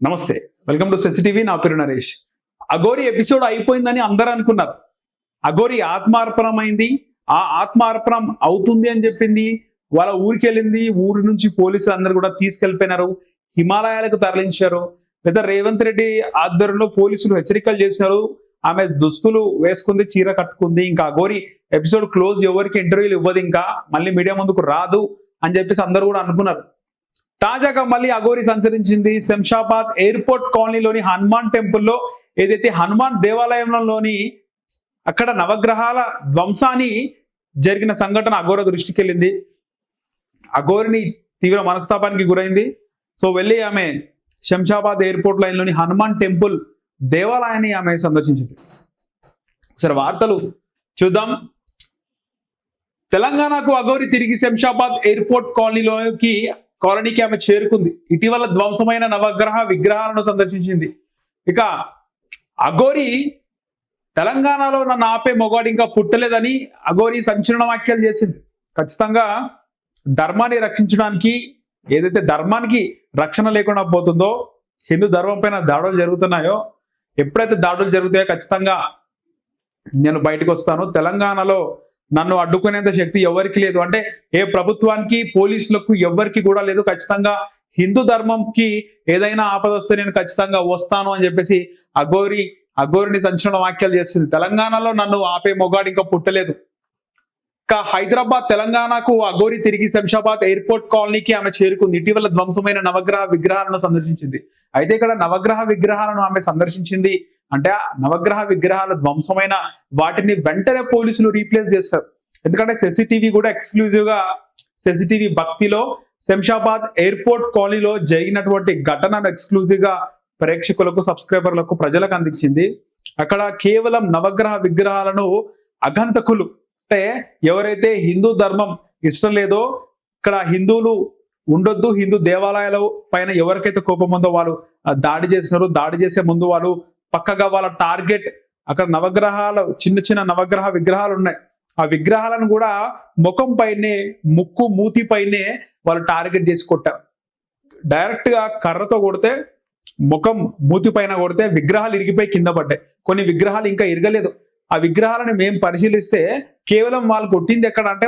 నమస్తే, welcome to సెన్సిటివి. నా పేరు నరేష్. అఘోరి ఎపిసోడ్ అయిపోయిందని అందరూ అనుకున్నారు. అఘోరి ఆత్మార్పణమైంది, ఆ ఆత్మార్పణం అవుతుంది అని చెప్పింది. వాళ్ళ ఊరికి వెళ్ళింది, ఊరి నుంచి పోలీసులు అందరు కూడా తీసుకెళ్లిపోయినారు, హిమాలయాలకు తరలించారు. లేదా రేవంత్ రెడ్డి ఆధ్వర్యంలో పోలీసులు హెచ్చరికలు చేసినారు. ఆమె దుస్తులు వేసుకుంది, చీర కట్టుకుంది. ఇంకా అఘోరి ఎపిసోడ్ క్లోజ్, ఎవరికి ఇంటర్వ్యూలు ఇవ్వదు, ఇంకా మళ్ళీ మీడియా ముందుకు రాదు అని చెప్పేసి అందరూ కూడా అనుకున్నారు. తాజాగా మళ్ళీ అఘోరి సంచరించింది. శంషాబాద్ ఎయిర్పోర్ట్ కాలనీలోని హనుమాన్ టెంపుల్లో, ఏదైతే హనుమాన్ దేవాలయంలోని అక్కడ నవగ్రహాల ధ్వంసాన్ని జరిగిన సంఘటన అఘోర దృష్టికి వెళ్ళింది. అఘోరిని తీవ్ర మనస్తాపానికి గురైంది. సో వెళ్ళి ఆమె శంషాబాద్ ఎయిర్పోర్ట్ లైన్లోని హనుమాన్ టెంపుల్ దేవాలయాన్ని ఆమె సందర్శించింది. సరే, వార్తలు చూద్దాం. తెలంగాణకు అఘోరి తిరిగి శంషాబాద్ ఎయిర్పోర్ట్ కాలనీకి ఆమె చేరుకుంది. ఇటీవల ధ్వంసమైన నవగ్రహ విగ్రహాలను సందర్శించింది. ఇక అఘోరి తెలంగాణలో నన్ను ఆపే మొగాడు ఇంకా పుట్టలేదని అఘోరి సంచలన వ్యాఖ్యలు చేసింది. ఖచ్చితంగా ధర్మాన్ని రక్షించడానికి, ఏదైతే ధర్మానికి రక్షణ లేకుండా పోతుందో, హిందూ ధర్మం పైన దాడులు జరుగుతున్నాయో, ఎప్పుడైతే దాడులు జరుగుతాయో ఖచ్చితంగా నేను బయటకు వస్తాను. తెలంగాణలో నన్ను అడ్డుకునేంత శక్తి ఎవరికి లేదు, అంటే ఏ ప్రభుత్వానికి, పోలీసులకు ఎవరికి కూడా లేదు. ఖచ్చితంగా హిందూ ధర్మంకి ఏదైనా ఆపద వస్తే నేను ఖచ్చితంగా వస్తాను అని చెప్పేసి అఘోరిని సంచలన వ్యాఖ్యలు చేస్తుంది. తెలంగాణలో నన్ను ఆపే మొగాడు ఇంకా పుట్టలేదు. ఇంకా హైదరాబాద్, తెలంగాణకు అఘోరి తిరిగి శంషాబాద్ ఎయిర్పోర్ట్ కాలనీకి ఆమె చేరుకుంది. ఇటీవల ధ్వంసమైన నవగ్రహ విగ్రహాలను సందర్శించింది. అయితే ఇక్కడ నవగ్రహ విగ్రహాలను ఆమె సందర్శించింది అంటే, నవగ్రహ విగ్రహాల ధ్వంసమైన వాటిని వెంటనే పోలీసులు రీప్లేస్ చేస్తారు. ఎందుకంటే సెన్సిటివి కూడా ఎక్స్క్లూజివ్ గా, సెన్సిటివి భక్తిలో శంషాబాద్ ఎయిర్పోర్ట్ కాలనీలో జరిగినటువంటి ఘటనను ఎక్స్క్లూజివ్ గా ప్రేక్షకులకు, సబ్స్క్రైబర్లకు, ప్రజలకు అందించింది. అక్కడ కేవలం నవగ్రహ విగ్రహాలను అగంతకులు, అంటే ఎవరైతే హిందూ ధర్మం ఇష్టం లేదో, ఇక్కడ హిందువులు ఉండొద్దు, హిందూ దేవాలయాల పైన ఎవరికైతే కోపం ఉందో వాళ్ళు దాడి చేసినారు. దాడి చేసే ముందు వాళ్ళు పక్కగా వాళ్ళ టార్గెట్, అక్కడ నవగ్రహాలు, చిన్న చిన్న నవగ్రహ విగ్రహాలు ఉన్నాయి, ఆ విగ్రహాలను కూడా ముఖం పైనే, ముక్కు మూతి పైనే వాళ్ళు టార్గెట్ చేసి కొట్టారు. డైరెక్ట్ గా కర్రతో కొడితే, ముఖం మూతి పైన కొడితే విగ్రహాలు ఇరిగిపోయి కింద పడ్డాయి. కొన్ని విగ్రహాలు ఇంకా ఇరగలేదు. ఆ విగ్రహాలను మేము పరిశీలిస్తే కేవలం వాళ్ళు కొట్టింది ఎక్కడ అంటే,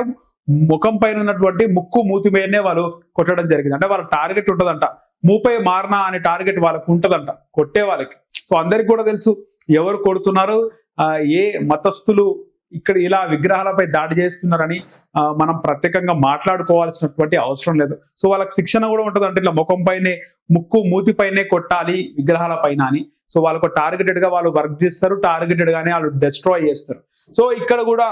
ముఖం పైన ఉన్నటువంటి ముక్కు మూతి పైనే వాళ్ళు కొట్టడం జరిగింది. అంటే వాళ్ళ టార్గెట్ ఉంటుందంట, మూపై మారనా అనే టార్గెట్ వాళ్ళకు ఉంటుందంట కొట్టే వాళ్ళకి. సో అందరికి కూడా తెలుసు ఎవరు కొడుతున్నారు, ఏ మతస్థులు ఇక్కడ ఇలా విగ్రహాలపై దాడి చేస్తున్నారని మనం ప్రత్యేకంగా మాట్లాడుకోవాల్సినటువంటి అవసరం లేదు. సో వాళ్ళకి శిక్షణ కూడా ఉంటుంది, అంటే ఇట్లా ముఖం పైనే, ముక్కు మూతి పైనే కొట్టాలి విగ్రహాల పైన అని. సో వాళ్ళకు టార్గెటెడ్ గా వాళ్ళు వర్క్ చేస్తారు, టార్గెటెడ్ గానే వాళ్ళు డిస్ట్రాయ్ చేస్తారు. సో ఇక్కడ కూడా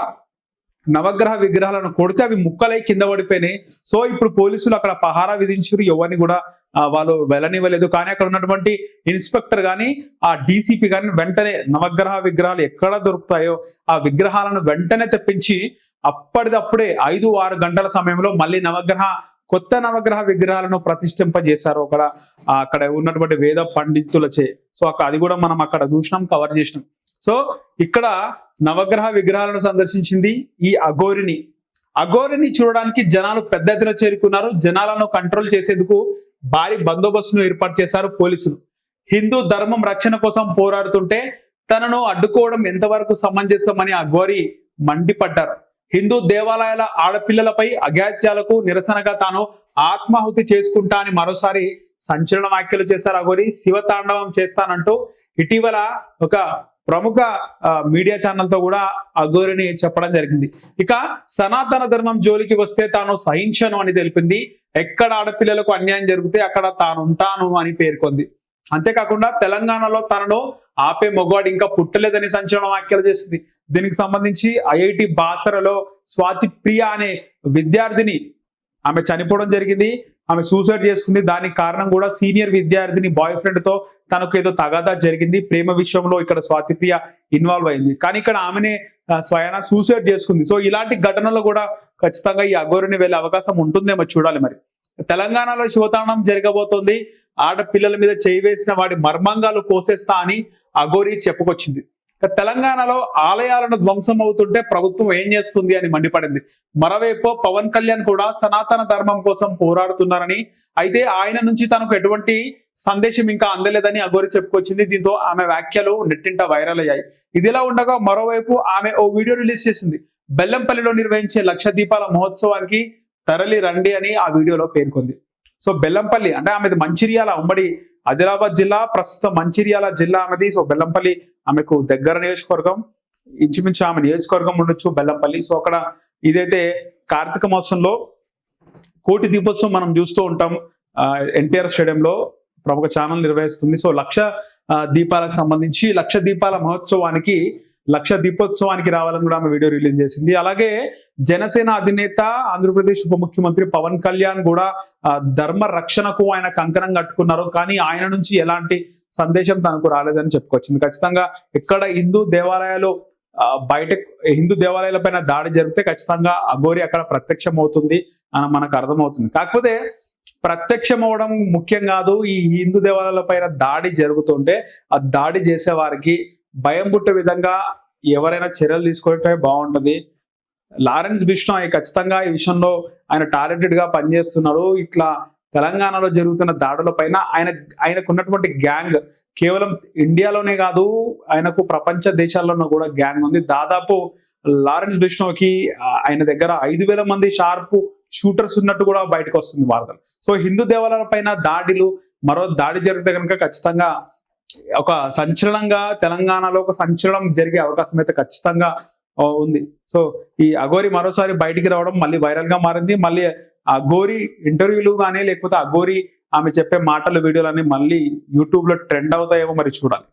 నవగ్రహ విగ్రహాలను కొడితే అవి ముక్కలై కింద పడిపోయినాయి. సో ఇప్పుడు పోలీసులు అక్కడ పహారా విధించారు, ఎవరిని కూడా వాళ్ళు వెళ్ళనివ్వలేదు. కానీ అక్కడ ఉన్నటువంటి ఇన్స్పెక్టర్ కానీ, ఆ డీసీపీ కానీ వెంటనే నవగ్రహ విగ్రహాలు ఎక్కడ దొరుకుతాయో ఆ విగ్రహాలను వెంటనే తెప్పించి అప్పటిదప్పుడే 5-6 గంటల సమయంలో మళ్ళీ కొత్త నవగ్రహ విగ్రహాలను ప్రతిష్ఠింపజేశారు అక్కడ ఉన్నటువంటి వేద పండితులచే. సో అది కూడా మనం అక్కడ చూసినాం, కవర్ చేసినాం. సో ఇక్కడ నవగ్రహ విగ్రహాలను సందర్శించింది ఈ అఘోరిని చూడడానికి జనాలు పెద్ద ఎత్తున చేరుకున్నారు. జనాలను కంట్రోల్ చేసేందుకు భారీ బందోబస్తును ఏర్పాటు చేశారు పోలీసులు. హిందూ ధర్మం రక్షణ కోసం పోరాడుతుంటే తనను అడ్డుకోవడం ఎంతవరకు సమంజసమని అఘోరి మండిపడ్డారు. హిందూ దేవాలయాల ఆడపిల్లలపై అఘాయిత్యాలకు నిరసనగా తాను ఆత్మాహుతి చేసుకుంటా అని మరోసారి సంచలన వ్యాఖ్యలు చేశారు అఘోరి. శివతాండవం చేస్తానంటూ ఇటీవల ఒక ప్రముఖ మీడియా ఛానల్ తో కూడా అఘోరిని చెప్పడం జరిగింది. ఇక సనాతన ధర్మం జోలికి వస్తే తాను సహించను అని తెలిపింది. ఎక్కడ ఆడపిల్లలకు అన్యాయం జరిగితే అక్కడ తాను ఉంటాను అని పేర్కొంది. అంతేకాకుండా తెలంగాణలో తనను ఆపే మొగాడు ఇంకా పుట్టలేదని సంచలన వ్యాఖ్యలు చేసింది. దీనికి సంబంధించి ఐఐటి బాసరలో స్వాతి ప్రియ అనే విద్యార్థిని ఆమె చనిపోవడం జరిగింది. ఆమె సూసైడ్ చేసుకుంది. దానికి కారణం కూడా సీనియర్ విద్యార్థిని బాయ్ ఫ్రెండ్ తో తనకు ఏదో తగాదా జరిగింది, ప్రేమ విషయంలో ఇక్కడ స్వాతి ప్రియ ఇన్వాల్వ్ అయింది. కానీ ఇక్కడ ఆమెనే స్వయాన సూసైడ్ చేసుకుంది. సో ఇలాంటి ఘటనలో కూడా ఖచ్చితంగా ఈ అఘోరిని వెళ్ళే అవకాశం ఉంటుందేమో చూడాలి. మరి తెలంగాణలో శివతాండవం జరగబోతోంది, ఆడపిల్లల మీద చేయి వేసిన వాడి మర్మంగాలు కోసేస్తా అని అఘోరి చెప్పుకొచ్చింది. తెలంగాణలో ఆలయాలను ధ్వంసం అవుతుంటే ప్రభుత్వం ఏం చేస్తుంది అని మండిపడింది. మరోవైపు పవన్ కళ్యాణ్ కూడా సనాతన ధర్మం కోసం పోరాడుతున్నారని, అయితే ఆయన నుంచి తనకు ఎటువంటి సందేశం ఇంకా అందలేదని అఘోరి చెప్పుకొచ్చింది. దీంతో ఆమె వ్యాఖ్యలు నెట్టింట వైరల్ అయ్యాయి. ఇదిలా ఉండగా మరోవైపు ఆమె ఓ వీడియో రిలీజ్ చేసింది. బెల్లంపల్లిలో నిర్వహించే లక్ష దీపాల మహోత్సవానికి తరలి రండి అని ఆ వీడియోలో పేర్కొంది. సో బెల్లంపల్లి అంటే ఆమెది మంచిర్యాల, ఉమ్మడి ఆదిలాబాద్ జిల్లా, ప్రస్తుతం మంచిర్యాల జిల్లా ఆమెది. సో బెల్లంపల్లి ఆమెకు దగ్గర నియోజకవర్గం, ఇంచుమించు ఆమె నియోజకవర్గం ఉండొచ్చు బెల్లంపల్లి. సో అక్కడ ఇదైతే కార్తీక మాసంలో కోటి దీపోత్సవం మనం చూస్తూ ఉంటాం. ఎన్టీఆర్ స్టేడియంలో ప్రముఖ ఛానల్ నిర్వహిస్తుంది. సో లక్ష దీపాలకు సంబంధించి లక్ష దీపోత్సవానికి రావాలని కూడా ఆమె వీడియో రిలీజ్ చేసింది. అలాగే జనసేన అధినేత, ఆంధ్రప్రదేశ్ ఉప ముఖ్యమంత్రి పవన్ కళ్యాణ్ కూడా ధర్మ రక్షణకు ఆయన కంకణం కట్టుకున్నారు. కానీ ఆయన నుంచి ఎలాంటి సందేశం తనకు రాలేదని చెప్పుకొచ్చింది. ఖచ్చితంగా ఎక్కడ హిందూ దేవాలయాలు హిందూ దేవాలయాల పైన దాడి జరిగితే ఖచ్చితంగా అఘోరి అక్కడ ప్రత్యక్షం అవుతుంది అని మనకు అర్థమవుతుంది. కాకపోతే ప్రత్యక్షం అవడం ముఖ్యం కాదు. ఈ హిందూ దేవాలయాల పైన దాడి జరుగుతుంటే ఆ దాడి చేసే వారికి భయం పుట్టే విధంగా ఎవరైనా చర్యలు తీసుకుంటే బాగుంటది. లారెన్స్ బిష్ణోయ్ ఖచ్చితంగా ఈ విషయంలో ఆయన టాలెంటెడ్ గా పనిచేస్తున్నారు. ఇట్లా తెలంగాణలో జరుగుతున్న దాడుల పైన ఆయనకున్నటువంటి గ్యాంగ్ కేవలం ఇండియాలోనే కాదు, ఆయనకు ప్రపంచ దేశాల్లోనూ కూడా గ్యాంగ్ ఉంది. దాదాపు లారెన్స్ బిష్ణోకి ఆయన దగ్గర 5,000 మంది షార్ప్ షూటర్స్ ఉన్నట్టు కూడా బయటకు వస్తుంది వార్తలు. సో హిందూ దేవాలయాల పైన మరో దాడి జరిగితే కనుక ఖచ్చితంగా ఒక సంచలనంగా తెలంగాణలో ఒక సంచలనం జరిగే అవకాశం అయితే ఖచ్చితంగా ఉంది. సో ఈ అఘోరి మరోసారి బయటికి రావడం మళ్ళీ వైరల్ గా మారింది. మళ్ళీ అఘోరి ఇంటర్వ్యూలు కానీ లేకపోతే అఘోరి ఆమె చెప్పే మాటలు, వీడియోలు అన్ని మళ్ళీ యూట్యూబ్ లో ట్రెండ్ అవుతాయేమో మరి చూడాలి.